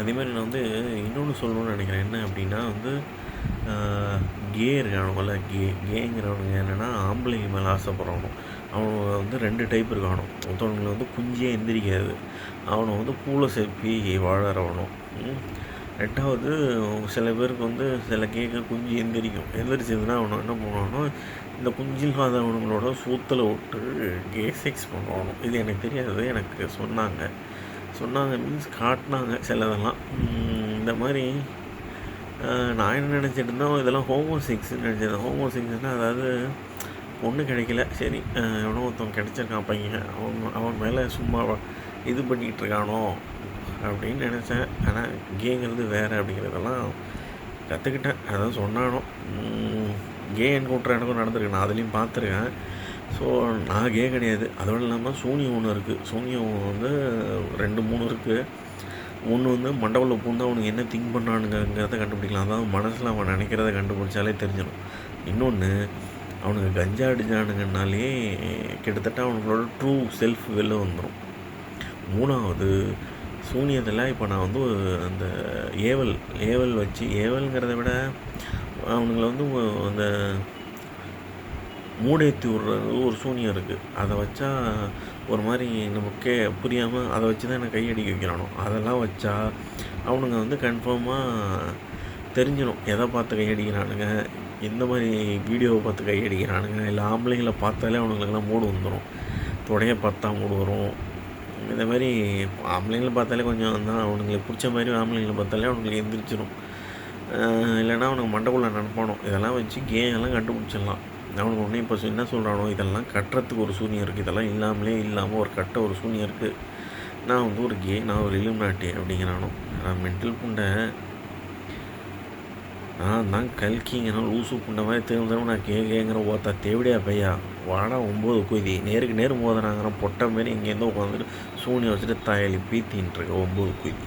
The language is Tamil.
அதேமாதிரி நான் வந்து இன்னொன்று சொல்லணும்னு நினைக்கிறேன். என்ன அப்படின்னா வந்து கே இருக்கானுங்கள்ல, கேங்கிறவனுங்க என்னென்னா ஆம்பளைங்க மேலே ஆசைப்படுறவனும். அவனுங்க வந்து 2 டைப் இருக்கானும். ஒருத்தவனுங்களை வந்து குஞ்சியே எந்திரிக்காது, அவனை வந்து பூளை செப்பி வாழறவனும். 2வது சில பேருக்கு வந்து சில கேட்க குஞ்சு எந்திரிச்சதுன்னா அவனை என்ன பண்ணுவானோ, இந்த குஞ்சு இல்லாதவனுங்களோட சூத்தில் விட்டு கே செக்ஸ் பண்ணுவானும். இது எனக்கு தெரியாது, எனக்கு சொன்னாங்க மீன்ஸ் காட்டினாங்க சிலதெல்லாம். இந்த மாதிரி நான் என்ன நினச்சிட்டு இருந்தோம், இதெல்லாம் ஹோமோசெக்ஸ்ன்னு நினச்சிருந்தேன். ஹோமோசெக்ஸ்னால் அதாவது பொண்ணு கிடைக்கல, சரி எவனோ ஒருத்தவன் கிடச்சிருக்கான் பையன், அவன் மேலே சும்மா இது பண்ணிகிட்டு இருக்கானோ அப்படின்னு நினச்சேன். ஆனால் கேங்கிறது வேறு அப்படிங்கிறதெல்லாம் கற்றுக்கிட்டேன். அதான் சொன்னானோ கே என்கவுண்டர் எனக்கும் நடந்திருக்கு, நான் அதுலேயும் பார்த்துருக்கேன். ஸோ நான் கே கிடையாது. அதோடு இல்லாமல் சூனியம் ஒன்று இருக்குது. சூனியம் வந்து 2, 3 இருக்குது. ஒன்று வந்து மண்டபத்தில் பூந்து அவனுக்கு என்ன திங்க் பண்ணானுங்கிறத கண்டுபிடிக்கலாம். அதாவது மனசில் அவன் நினைக்கிறத கண்டுபிடிச்சாலே தெரிஞ்சிடும். இன்னொன்று, அவனுக்கு கஞ்சா அடிச்சானுங்கனாலே கிட்டத்தட்ட அவனுங்களோட ட்ரூ செல்ஃப் வெளில வந்துடும். 3வது சூனியத்தில் இப்போ நான் வந்து அந்த ஏவல் வச்சு, ஏவல்ங்கிறத விட அவனுங்களை வந்து அந்த மூடேற்றி விட்றது ஒரு சூனியம் இருக்குது. அதை வச்சா ஒரு மாதிரி நமக்கே புரியாமல் அதை வச்சு தான் எனக்கு கையடிக்க வைக்கிறானோ. அதெல்லாம் வச்சா அவனுங்க வந்து கன்ஃபார்மாக தெரிஞ்சிடும் எதை பார்த்து கையடிக்கிறானுங்க, எந்த மாதிரி வீடியோவை பார்த்து கையடிக்கிறானுங்க. இல்லை ஆம்பளைங்களை பார்த்தாலே அவனுங்களுக்கெல்லாம் மூடு வந்துடும். தொடைய பார்த்தா மூடு வரும். இந்த மாதிரி ஆம்பளைங்களை பார்த்தாலே கொஞ்சம் தான் அவனுங்களுக்கு பிடிச்ச மாதிரி ஆம்பளைங்களை பார்த்தாலே அவனுங்களுக்கு எந்திரிச்சிடும். இல்லைன்னா அவனுக்கு மண்டைக்குள்ளே நினைப்பானோ. இதெல்லாம் வச்சு கேங்கெல்லாம் கண்டுபிடிச்சிடலாம். அவனுக்கு ஒன்று இப்போ என்ன சொல்கிறானோ, இதெல்லாம் கட்டுறதுக்கு ஒரு சூனியம் இருக்குது, இதெல்லாம் இல்லாமல் ஒரு ஒரு சூனியம் இருக்குது, நான் வந்து ஒரு கே, நான் ஒரு இலுமினாட்டி அப்படிங்கிறானோ. நான் மென்டல் புண்டை, நான் தான் கல்கிங்கன்னா லூசு புண்டை மாதிரி திரும்ப நான் கேங்கிற ஓத்தா தேவடியா பையா வாடா 9 குதி நேருக்கு நேர் மோதுறாங்கிறான் பொட்டை மாரி இங்கேருந்து உட்காந்துட்டு சூனியம் வச்சுட்டு தாயலி பீத்தின்ட்டுருக்க 9 குதி.